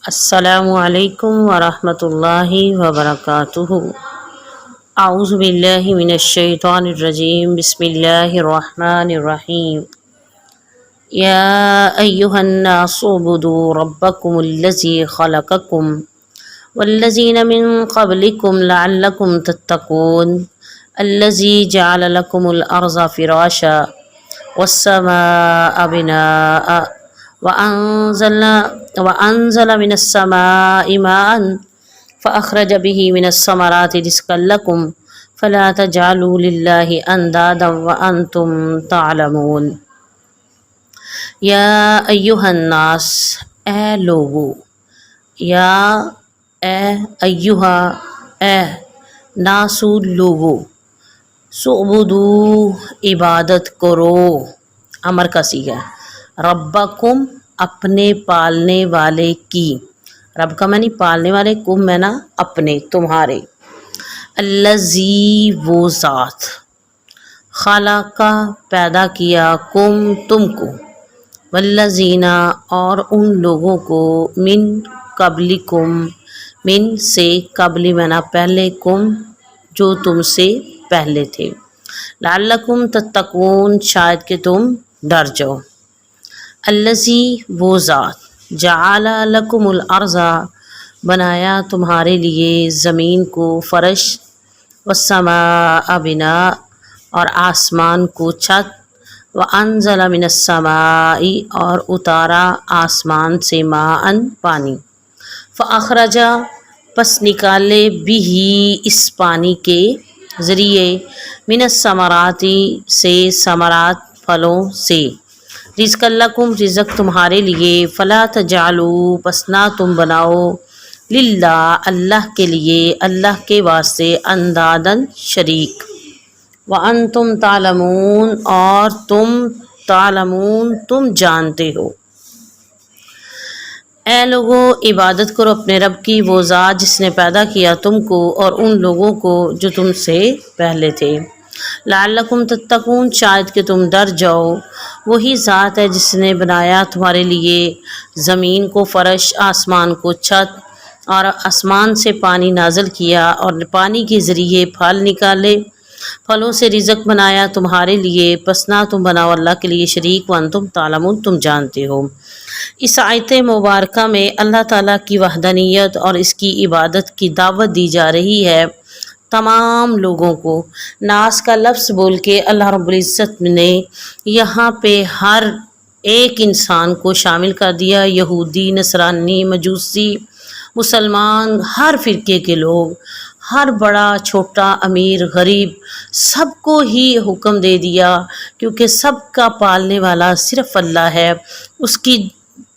السلام علیکم ورحمۃ اللہ وبرکاتہ۔ اعوذ باللہ من الشیطان الرجیم، بسم اللہ الرحمن الرحیم۔ یا ایہا الناس اعبدوا ربکم الذی خلقکم والذین من قبلکم لعلکم تتقون الذی جعل لکم الارض فراشا والسماء بناء وأنزل من السماء ماء فأخرج به من الثمرات رزقا لكم فلا تجعلوا لله أندادا وأنتم تعلمون۔ یا ایہا الناس، اے لوگو، یا اے ایہا، اے ناسو لوگو، سعبدو عبادت کرو، امر کا صیغہ ہے، ربکم اپنے پالنے والے کی، رب کا معنی پالنے والے، کم میں نا اپنے تمہارے، الذی وہ ذات، خلقہ پیدا کیا، کم تم کو، والذین اور ان لوگوں کو، من قبلکم من سے، قبل میں نا پہلے، کم جو تم سے پہلے تھے، لعلکم تتقون شاید کہ تم ڈر جاؤ، الذی وہ ذات، جعل لکم الارض بنایا تمہارے لیے زمین کو فرش، والسماء بناء اور آسمان کو چھت، وانزل من السماء اور اتارا آسمان سے ماء پانی، فاخرج پس نکالے بھی اس پانی کے ذریعے، من الثمرات سے ثمرات پھلوں سے، رزق لکم رزق تمہارے لیے، فلا تجعلوا پس نہ تم بناؤ، للہ اللہ کے لیے، اللہ کے واسطے، اندادن شریک، وانتم تعلمون اور تم تعلمون تم جانتے ہو۔ اے لوگو، عبادت کرو اپنے رب کی، وہ ذات جس نے پیدا کیا تم کو اور ان لوگوں کو جو تم سے پہلے تھے، لعلکم تتقون شاید کہ تم ڈر جاؤ۔ وہی ذات ہے جس نے بنایا تمہارے لیے زمین کو فرش، آسمان کو چھت، اور آسمان سے پانی نازل کیا اور پانی کے ذریعے پھل نکالے، پھلوں سے رزق بنایا تمہارے لیے، پس نہ تم بناؤ اللہ کے لیے شریک، وانتم تعلمون تم جانتے ہو۔ اس آیت مبارکہ میں اللہ تعالیٰ کی وحدانیت اور اس کی عبادت کی دعوت دی جا رہی ہے تمام لوگوں کو۔ ناس کا لفظ بول کے اللہ رب العزت نے یہاں پہ ہر ایک انسان کو شامل کر دیا، یہودی، نصرانی، مجوسی، مسلمان، ہر فرقے کے لوگ، ہر بڑا چھوٹا، امیر غریب، سب کو ہی حکم دے دیا، کیونکہ سب کا پالنے والا صرف اللہ ہے۔ اس کی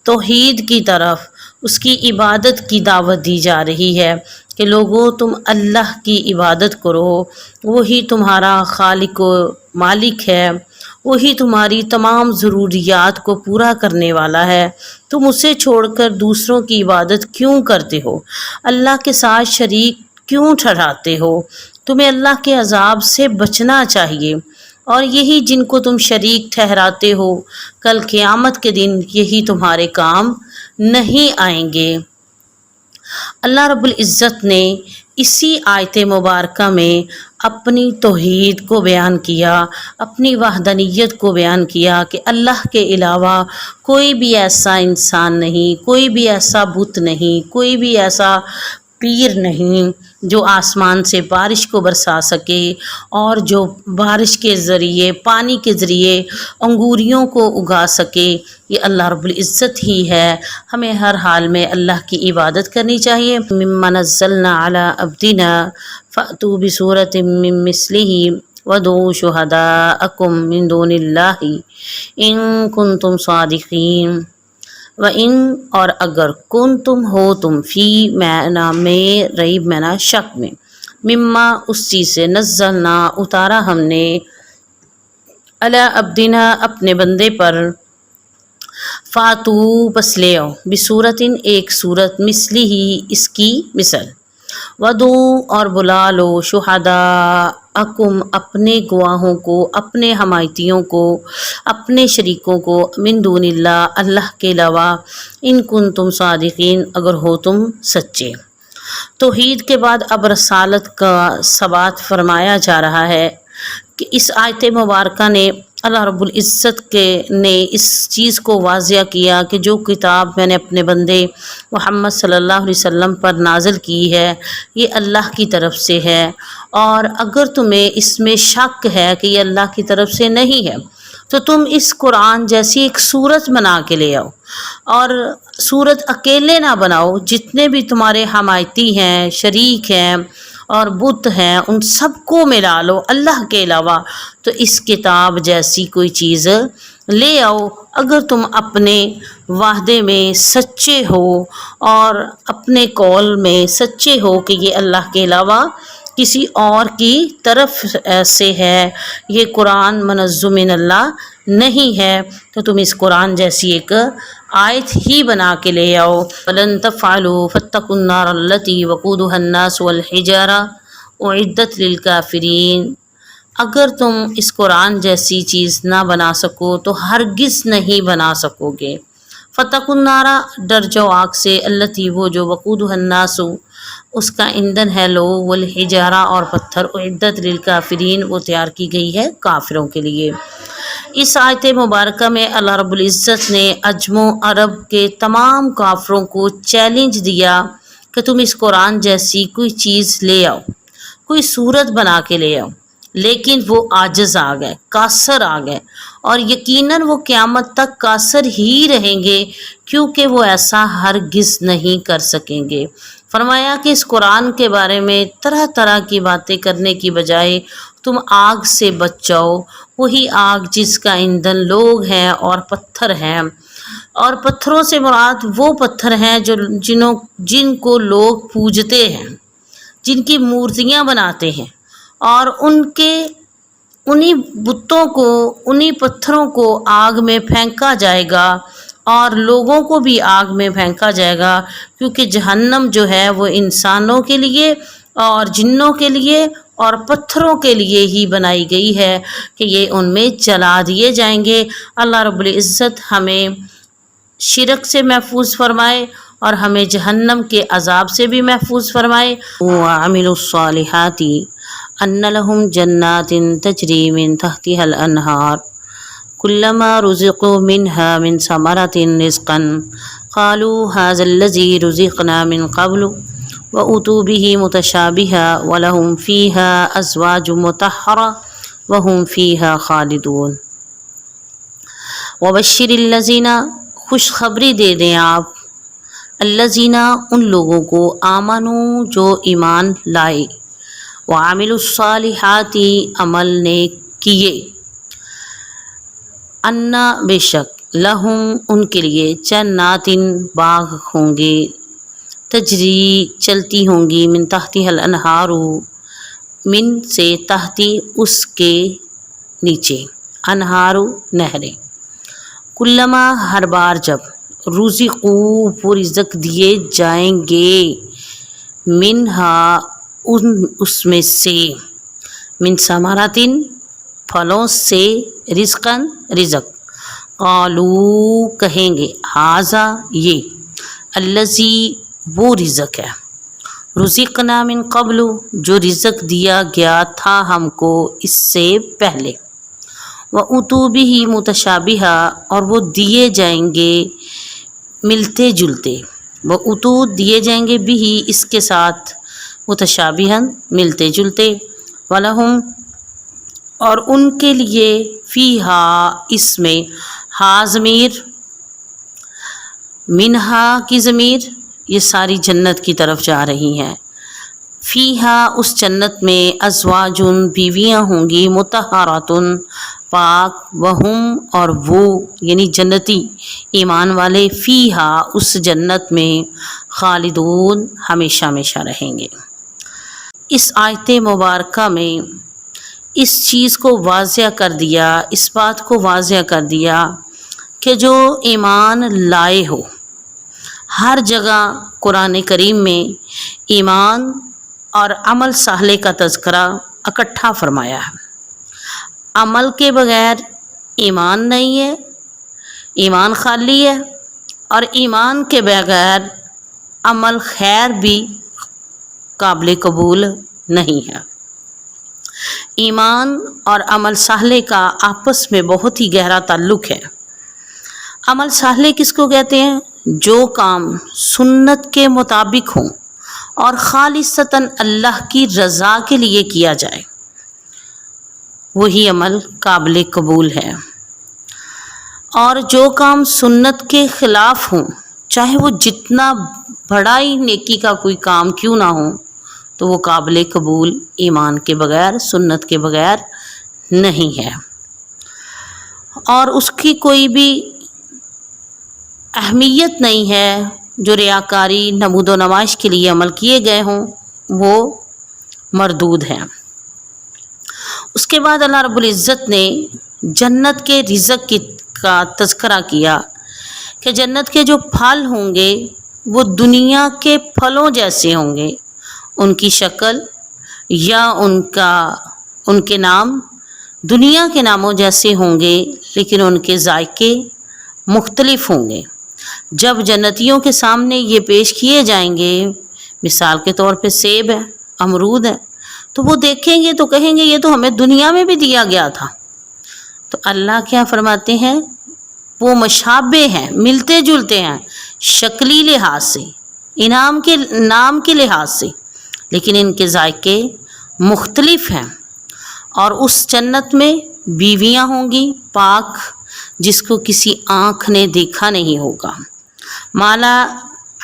توحید کی طرف، اس کی عبادت کی دعوت دی جا رہی ہے کہ لوگوں تم اللہ کی عبادت کرو، وہی تمہارا خالق و مالک ہے، وہی تمہاری تمام ضروریات کو پورا کرنے والا ہے، تم اسے چھوڑ کر دوسروں کی عبادت کیوں کرتے ہو؟ اللہ کے ساتھ شریک کیوں ٹھہراتے ہو؟ تمہیں اللہ کے عذاب سے بچنا چاہیے، اور یہی جن کو تم شریک ٹھہراتے ہو کل قیامت کے دن یہی تمہارے کام نہیں آئیں گے۔ اللہ رب العزت نے اسی آیت مبارکہ میں اپنی توحید کو بیان کیا، اپنی وحدانیت کو بیان کیا کہ اللہ کے علاوہ کوئی بھی ایسا انسان نہیں، کوئی بھی ایسا بت نہیں، کوئی بھی ایسا پیر نہیں جو آسمان سے بارش کو برسا سکے، اور جو بارش کے ذریعے، پانی کے ذریعے انگوریوں کو اگا سکے، یہ اللہ رب العزت ہی ہے۔ ہمیں ہر حال میں اللہ کی عبادت کرنی چاہیے۔ مما نزلنا علی عبدنا فأتوا بسورۃ من مثلہ وادعوا شہداءکم من دون اللہ ان کنتم صادقین، وَإِن اور اگر کن تم ہو تم فی میں ریب میں شک میں، مما اس چیز سے، نزلنا اتارا ہم نے، علی عبدنا اپنے بندے پر، فاتو پس لے آؤ، بصورت ایک صورت، مثلی ہی اس کی مثل، ودو اور بلا لو شہداءکم اپنے گواہوں کو، اپنے حمایتیوں کو، اپنے شریکوں کو، من دون اللہ اللہ کے علاوہ، ان کنتم صادقین اگر ہو تم سچے۔ توحید کے بعد اب رسالت کا ثبات فرمایا جا رہا ہے کہ اس آیت مبارکہ نے اللہ رب العزت نے اس چیز کو واضح کیا کہ جو کتاب میں نے اپنے بندے محمد صلی اللہ علیہ وسلم پر نازل کی ہے یہ اللہ کی طرف سے ہے، اور اگر تمہیں اس میں شک ہے کہ یہ اللہ کی طرف سے نہیں ہے تو تم اس قرآن جیسی ایک صورت بنا کے لے آؤ، اور صورت اکیلے نہ بناؤ، جتنے بھی تمہارے حمایتی ہیں، شریک ہیں اور بت ہیں ان سب کو ملا لو اللہ کے علاوہ، تو اس کتاب جیسی کوئی چیز لے آؤ اگر تم اپنے وعدے میں سچے ہو اور اپنے قول میں سچے ہو کہ یہ اللہ کے علاوہ کسی اور کی طرف سے ہے، یہ قرآن منزل من اللہ نہیں ہے، تو تم اس قرآن جیسی ایک آیت ہی بنا کے لے آؤ۔ وَلَن تَفْعَلُوا فَاتَّقُوا النَّارَ الَّتِي وَقُودُهَا النَّاسُ وَالْحِجَارَةُ أُعِدَّتْ لِلْكَافِرِينَ، اگر تم اس قرآن جیسی چیز نہ بنا سکو تو ہرگز نہیں بنا سکو گے۔ فَاتَّقُوا النَّارَ ڈر جاؤ آگ سے، الَّتِي وہ جو وَقُودُهَا النَّاسُ اس کا ایندھن ہے لوگ، والحجارہ اور پتھر، اعدت للکافرین وہ تیار کی گئی ہے کافروں کے لیے۔ اس آیت مبارکہ میں اللہ رب العزت نے عجم و عرب کے تمام کافروں کو چیلنج دیا کہ تم اس قرآن جیسی کوئی چیز لے آؤ، کوئی صورت بنا کے لے آؤ، لیکن وہ عاجز آ گئے، قاصر آ گئے، اور یقیناً وہ قیامت تک قاصر ہی رہیں گے کیونکہ وہ ایسا ہرگز نہیں کر سکیں گے۔ فرمایا کہ اس قرآن کے بارے میں طرح طرح کی باتیں کرنے کی بجائے تم آگ سے بچ جاؤ، وہی آگ جس کا ایندھن لوگ ہیں اور پتھر ہیں، اور پتھروں سے مراد وہ پتھر ہیں جن کو لوگ پوجتے ہیں، جن کی مورتیاں بناتے ہیں، اور انہی بتوں کو، انہی پتھروں کو آگ میں پھینکا جائے گا، اور لوگوں کو بھی آگ میں پھینکا جائے گا، کیونکہ جہنم جو ہے وہ انسانوں کے لیے اور جنوں کے لیے اور پتھروں کے لیے ہی بنائی گئی ہے کہ یہ ان میں جلا دیے جائیں گے۔ اللہ رب العزت ہمیں شرک سے محفوظ فرمائے اور ہمیں جہنم کے عذاب سے بھی محفوظ فرمائے۔ وَعَمِلُوا الصَّالِحَاتِ أَنَّ لَهُمْ جَنَّاتٍ تَجْرِي مِن تَحْتِهَا الْأَنْهَارُ كُلَّمَا رُزِقُوا مِنْهَا مِنْ ثَمَرَةٍ رِزْقًا قَالُوا هَذَا الَّذِي رُزِقْنَا مِنْ قَبْلُ وَأُتُوا بِهِ مُتَشَابِهًا وَلَهُمْ فِيهَا أَزْوَاجٌ مُطَهَّرَةٌ وَهُمْ فِيهَا خَالِدُونَ۔ وَبَشِّرِ الَّذِينَ خوشخبری دے دیں آپ، الَّذِينَ ان لوگوں کو، آمنوا جو ایمان لائے، وَعَمِلُوا الصَّالِحَاتِ عمل نیک کیے، انا بے شک، لہم ان کے لیے، جنات باغ ہوں گے، تجری چلتی ہوں گی، من تحتها الانہار من سے، تحتی اس کے نیچے، انہار نہریں، کلما ہر بار جب، رزقو وہ رزق دیے جائیں گے، منہا اس میں سے، من ثمرات پھلوں سے، رزقاً رزق، قالو کہیں گے، ہاذا یہ، الذی وہ رزق ہے، رزقنا من قبل جو رزق دیا گیا تھا ہم کو اس سے پہلے، وَأُتُوا بِهِ مُتَشَابِهًا اور وہ دیے جائیں گے ملتے جلتے، وَأُتُوا دیے جائیں گے بِهِ اس کے ساتھ، متشابہاً ملتے جلتے، وَلَهُمْ اور ان کے لیے، فیہا اس میں، ہا ضمیر، منہا کی ضمیر یہ ساری جنت کی طرف جا رہی ہیں، فیہا اس جنت میں، ازواجن بیویاں ہوں گی، مطہراتن پاک، وہم اور وہ یعنی جنتی ایمان والے، فیہا اس جنت میں، خالدون ہمیشہ ہمیشہ رہیں گے۔ اس آیت مبارکہ میں اس چیز کو واضح کر دیا، اس بات کو واضح کر دیا کہ جو ایمان لائے ہو، ہر جگہ قرآن کریم میں ایمان اور عمل صالح کا تذکرہ اکٹھا فرمایا ہے۔ عمل کے بغیر ایمان نہیں ہے، ایمان خالی ہے، اور ایمان کے بغیر عمل خیر بھی قابل قبول نہیں ہے۔ ایمان اور عمل صالح کا آپس میں بہت ہی گہرا تعلق ہے۔ عمل صالح کس کو کہتے ہیں؟ جو کام سنت کے مطابق ہوں اور خالصتاً اللہ کی رضا کے لیے کیا جائے، وہی عمل قابل قبول ہے۔ اور جو کام سنت کے خلاف ہوں، چاہے وہ جتنا بڑا ہی نیکی کا کوئی کام کیوں نہ ہو، تو وہ قابل قبول ایمان کے بغیر، سنت کے بغیر نہیں ہے، اور اس کی کوئی بھی اہمیت نہیں ہے۔ جو ریاکاری، نمود و نمائش کے لیے عمل کیے گئے ہوں، وہ مردود ہیں۔ اس کے بعد اللہ رب العزت نے جنت کے رزق کا تذکرہ کیا کہ جنت کے جو پھل ہوں گے وہ دنیا کے پھلوں جیسے ہوں گے، ان کی شکل یا ان کے نام دنیا کے ناموں جیسے ہوں گے، لیکن ان کے ذائقے مختلف ہوں گے۔ جب جنتیوں کے سامنے یہ پیش کیے جائیں گے، مثال کے طور پہ سیب ہے، امرود ہے، تو وہ دیکھیں گے تو کہیں گے یہ تو ہمیں دنیا میں بھی دیا گیا تھا۔ تو اللہ کیا فرماتے ہیں؟ وہ مشابہ ہیں، ملتے جلتے ہیں شکلی لحاظ سے، نام کے لحاظ سے، لیکن ان کے ذائقے مختلف ہیں۔ اور اس جنت میں بیویاں ہوں گی پاک، جس کو کسی آنکھ نے دیکھا نہیں ہوگا۔ مالا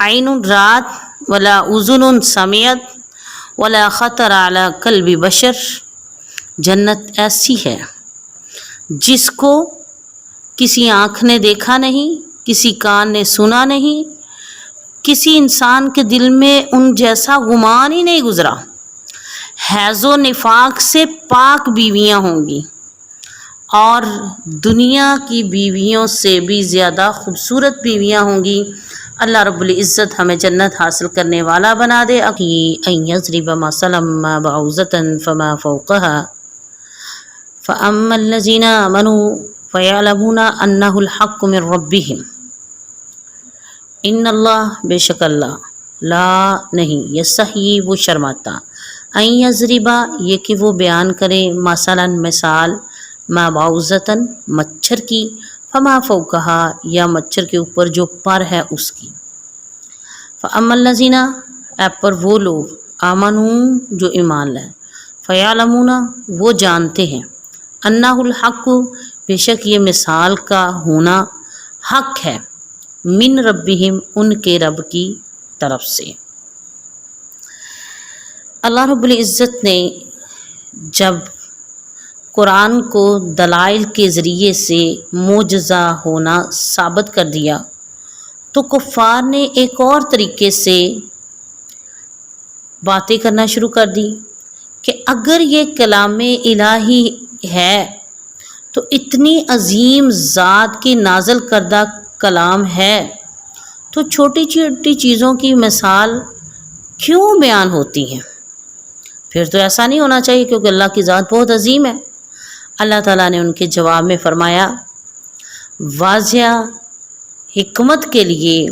عین رات ولا اذن سمعت ولا خطر علی قلب بشر۔ جنت ایسی ہے جس کو کسی آنکھ نے دیکھا نہیں، کسی کان نے سنا نہیں، کسی انسان کے دل میں ان جیسا گمان ہی نہیں گزرا۔ حیض و نفاق سے پاک بیویاں ہوں گی، اور دنیا کی بیویوں سے بھی زیادہ خوبصورت بیویاں ہوں گی۔ اللہ رب العزت ہمیں جنت حاصل کرنے والا بنا دے۔ ان یضرب مثلا ما بعوضۃ فما فوقها فاما الذین آمنوا فیعلمون انہ الحق من ربہم ان اللہ، بے شک اللہ لا نہیں یستحیی وہ شرماتا، ان یضربا یہ کہ وہ بیان کرے، مثلا مثال، ما بعوضۃ مچھر کی، فما فوقہا یا مچھر کے اوپر جو پر ہے اس کی، فاما الذین اے پر وہ لوگ، آمنوا جو ایمان لائے، فیعلمون وہ جانتے ہیں، انہ الحق بے شک یہ مثال کا ہونا حق ہے، من ربہم ان کے رب کی طرف سے۔ اللہ رب العزت نے جب قرآن کو دلائل کے ذریعے سے معجزہ ہونا ثابت کر دیا، تو کفار نے ایک اور طریقے سے باتیں کرنا شروع کر دی کہ اگر یہ کلام الہی ہے تو اتنی عظیم ذات کی نازل کردہ کلام ہے تو چھوٹی چھوٹی چیزوں کی مثال کیوں بیان ہوتی ہیں؟ پھر تو ایسا نہیں ہونا چاہیے، کیونکہ اللہ کی ذات بہت عظیم ہے۔ اللہ تعالیٰ نے ان کے جواب میں فرمایا، واضح حکمت کے لیے،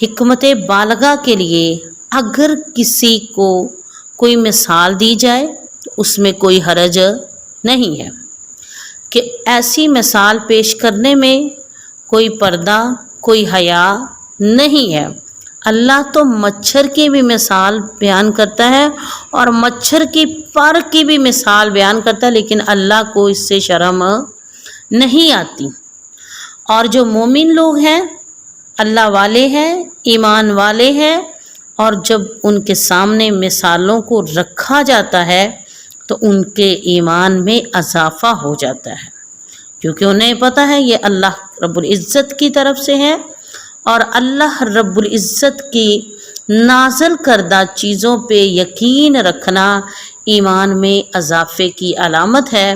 حکمت بالغہ کے لیے اگر کسی کو کوئی مثال دی جائے تو اس میں کوئی حرج نہیں ہے، کہ ایسی مثال پیش کرنے میں کوئی پردہ، کوئی حیا نہیں ہے۔ اللہ تو مچھر کی بھی مثال بیان کرتا ہے اور مچھر کی پر کی بھی مثال بیان کرتا ہے، لیکن اللہ کو اس سے شرم نہیں آتی۔ اور جو مومن لوگ ہیں، اللہ والے ہیں، ایمان والے ہیں، اور جب ان کے سامنے مثالوں کو رکھا جاتا ہے تو ان کے ایمان میں اضافہ ہو جاتا ہے، کیونکہ انہیں پتہ ہے یہ اللہ رب العزت کی طرف سے ہے، اور اللہ رب العزت کی نازل کردہ چیزوں پہ یقین رکھنا ایمان میں اضافے کی علامت ہے۔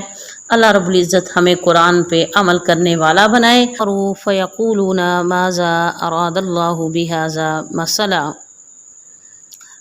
اللہ رب العزت ہمیں قرآن پہ عمل کرنے والا بنائے۔ فَيَقُولُونَ مَاذَا أَرَادَ اللَّهُ بِهَذَا مَثَلًا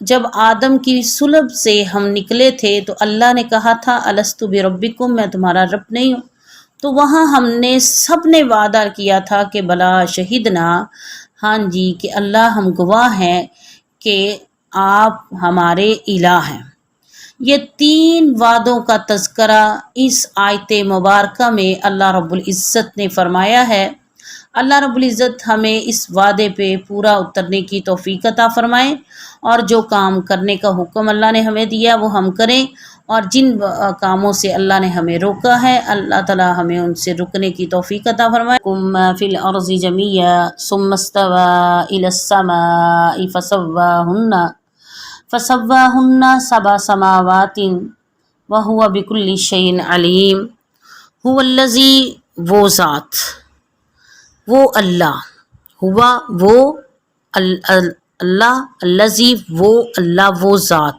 جب آدم کی صلب سے ہم نکلے تھے تو اللہ نے کہا تھا الست بربکم، میں تمہارا رب نہیں ہوں؟ تو وہاں ہم نے سب نے وعدہ کیا تھا کہ بلا شہیدنا، ہاں جی، کہ اللہ ہم گواہ ہیں کہ آپ ہمارے الہ ہیں۔ یہ 3 وعدوں کا تذکرہ اس آیت مبارکہ میں اللہ رب العزت نے فرمایا ہے۔ اللہ رب العزت ہمیں اس وعدے پہ پورا اترنے کی توفیق عطا فرمائے، اور جو کام کرنے کا حکم اللہ نے ہمیں دیا وہ ہم کریں، اور جن کاموں سے اللہ نے ہمیں روکا ہے اللہ تعالی ہمیں ان سے رکنے کی توفیق عطا فرمائے۔ کم فی الارض جمیعا ثم استوى الى السماء فسواهن 7 سماوات وهو بكل شيء علیم۔ هو الذی، وہ ذات، وہ اللہ، ہوا وہ اللہ، الذی وہ اللہ، وہ ذات،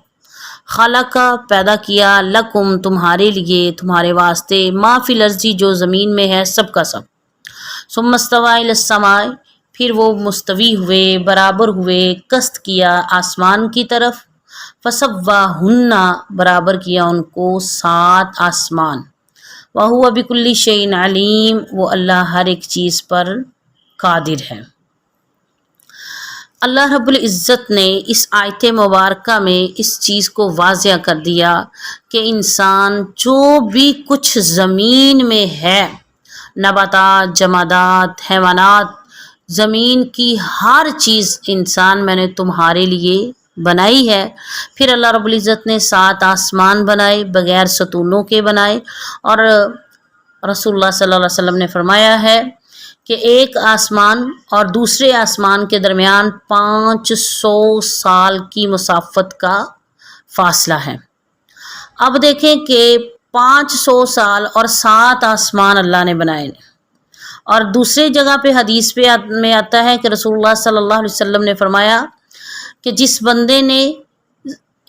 خالقہ پیدا کیا، لکم تمہارے لیے، تمہارے واسطے، ما فی الارض جو زمین میں ہے سب کا سب، ثم استوى الی السماء پھر وہ مستوی ہوئے، برابر ہوئے، قصد کیا آسمان کی طرف، فسواہن برابر کیا ان کو 7 آسمان، وَهُوَ بِكُلِّ شَيْءٍ عَلِيمٌ وہ اللہ ہر ایک چیز پر قادر ہے۔ اللہ رب العزت نے اس آیت مبارکہ میں اس چیز کو واضح کر دیا کہ انسان جو بھی کچھ زمین میں ہے، نباتات، جمادات، حیوانات، زمین کی ہر چیز انسان میں نے تمہارے لیے بنائی ہے۔ پھر اللہ رب العزت نے 7 آسمان بنائے، بغیر ستونوں کے بنائے، اور رسول اللہ صلی اللہ علیہ وسلم نے فرمایا ہے کہ ایک آسمان اور دوسرے آسمان کے درمیان 500 سال کی مسافت کا فاصلہ ہے۔ اب دیکھیں کہ 500 سال اور 7 آسمان اللہ نے بنائے، اور دوسری جگہ پہ حدیث میں آتا ہے کہ رسول اللہ صلی اللہ علیہ وسلم نے فرمایا کہ جس بندے نے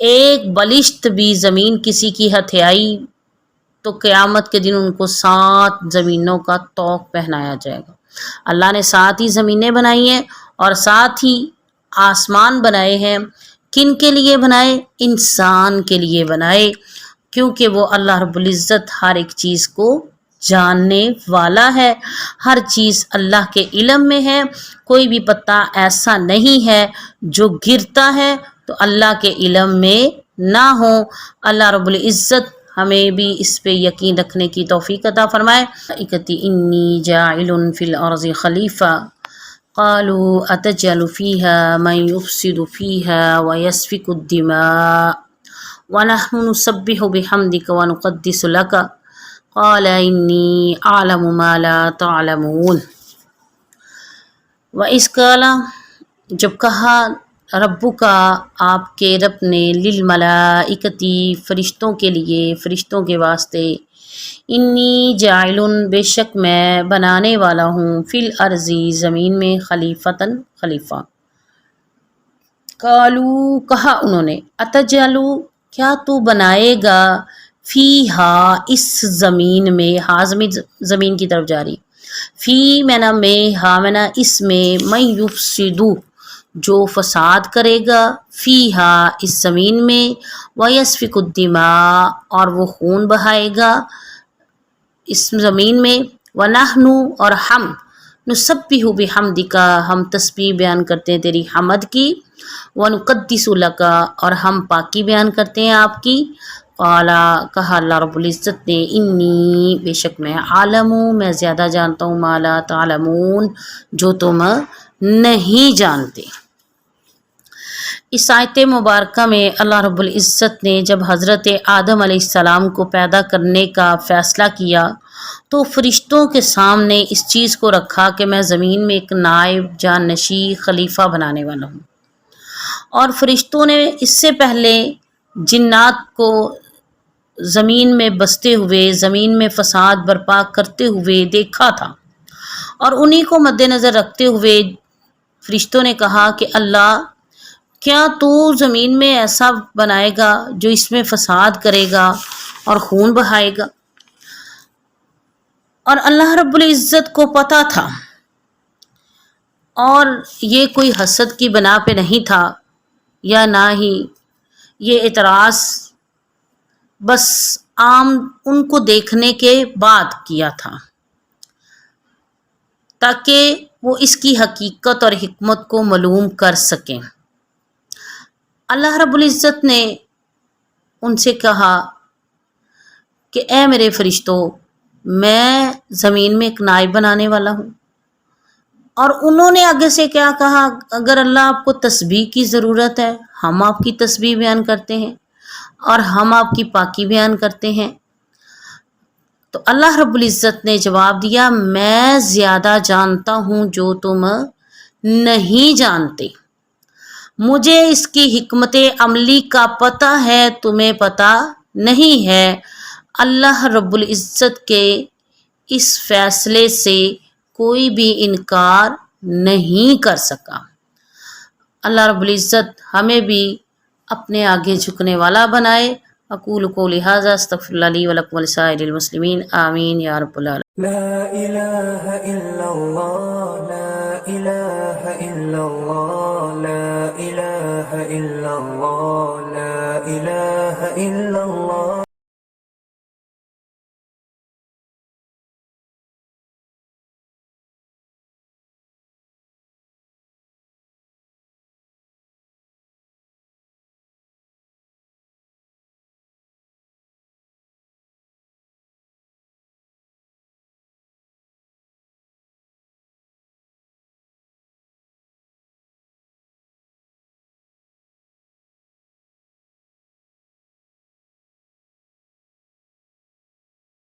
ایک بلشت بھی زمین کسی کی ہتھیائی تو قیامت کے دن ان کو 7 زمینوں کا طوق پہنایا جائے گا۔ اللہ نے 7 ہی زمینیں بنائی ہیں اور 7 ہی آسمان بنائے ہیں۔ کن کے لیے بنائے؟ انسان کے لیے بنائے، کیونکہ وہ اللہ رب العزت ہر ایک چیز کو جاننے والا ہے، ہر چیز اللہ کے علم میں ہے۔ کوئی بھی پتا ایسا نہیں ہے جو گرتا ہے تو اللہ کے علم میں نہ ہو۔ اللہ رب العزت ہمیں بھی اس پہ یقین رکھنے کی توفیق عطا فرمائے۔ انی جاعل فی الارض خلیفہ قالوا اتجعل فیہا من یفسد فیہا ویسفک الدماء ونحن نسبح بحمدک ونقدس لک قال انی اعلم ما لا تعلمون۔ وَإِذْ قَالَ جب کہا ربو کا آپ کے رب نے للملائکتی فرشتوں کے لیے، فرشتوں کے واسطے، انی جاعلن بے شک میں بنانے والا ہوں، فی الارض زمین میں، خلیفتاً خلیفہ۔ قالو کہا انہوں نے، اتجعلو کیا تو بنائے گا، فیہا اس زمین میں، ہا زمین کی طرف جاری، فی مینا میں، ہا مینا اس میں، من یفسدو جو فساد کرے گا، فیہا اس زمین میں، ویسفک الدماء اور وہ خون بہائے گا اس زمین میں، ونحن اور ہم، نسبح بحمدک ہم تسبیح بیان کرتے ہیں تیری حمد کی، ونقدس لک اور ہم پاکی بیان کرتے ہیں آپ کی، قالا کہا اللہ رب العزت نے، انی بے شک میں، عالم میں زیادہ جانتا ہوں، ما لا تعلمون جو تم نہیں جانتے۔ اس آیت مبارکہ میں اللہ رب العزت نے جب حضرت آدم علیہ السلام کو پیدا کرنے کا فیصلہ کیا تو فرشتوں کے سامنے اس چیز کو رکھا کہ میں زمین میں ایک نائب جانشی خلیفہ بنانے والا ہوں، اور فرشتوں نے اس سے پہلے جنات کو زمین میں بستے ہوئے، زمین میں فساد برپا کرتے ہوئے دیکھا تھا، اور انہی کو مد نظر رکھتے ہوئے فرشتوں نے کہا کہ اللہ کیا تو زمین میں ایسا بنائے گا جو اس میں فساد کرے گا اور خون بہائے گا؟ اور اللہ رب العزت کو پتہ تھا، اور یہ کوئی حسد کی بنا پہ نہیں تھا یا نہ ہی یہ اعتراض بس عام ان کو دیکھنے کے بعد کیا تھا، تاکہ وہ اس کی حقیقت اور حکمت کو معلوم کر سکیں۔ اللہ رب العزت نے ان سے کہا کہ اے میرے فرشتوں، میں زمین میں ایک نائب بنانے والا ہوں۔ اور انہوں نے آگے سے کیا کہا، اگر اللہ آپ کو تسبیح کی ضرورت ہے، ہم آپ کی تسبیح بیان کرتے ہیں اور ہم آپ کی پاکی بیان کرتے ہیں۔ تو اللہ رب العزت نے جواب دیا، میں زیادہ جانتا ہوں جو تم نہیں جانتے، مجھے اس کی حکمت عملی کا پتہ ہے، تمہیں پتہ نہیں ہے۔ اللہ رب العزت کے اس فیصلے سے کوئی بھی انکار نہیں کر سکا۔ اللہ رب العزت ہمیں بھی اپنے آگے جھکنے والا بنائے۔ اقول قولی ھذا استغفر اللہ لی ولکم ولسائر المسلمین، آمین یا رب العالمین۔ لا إله إلا الله، لا إله إلا الله، لا إله إلا الله، لا إله إلا الله۔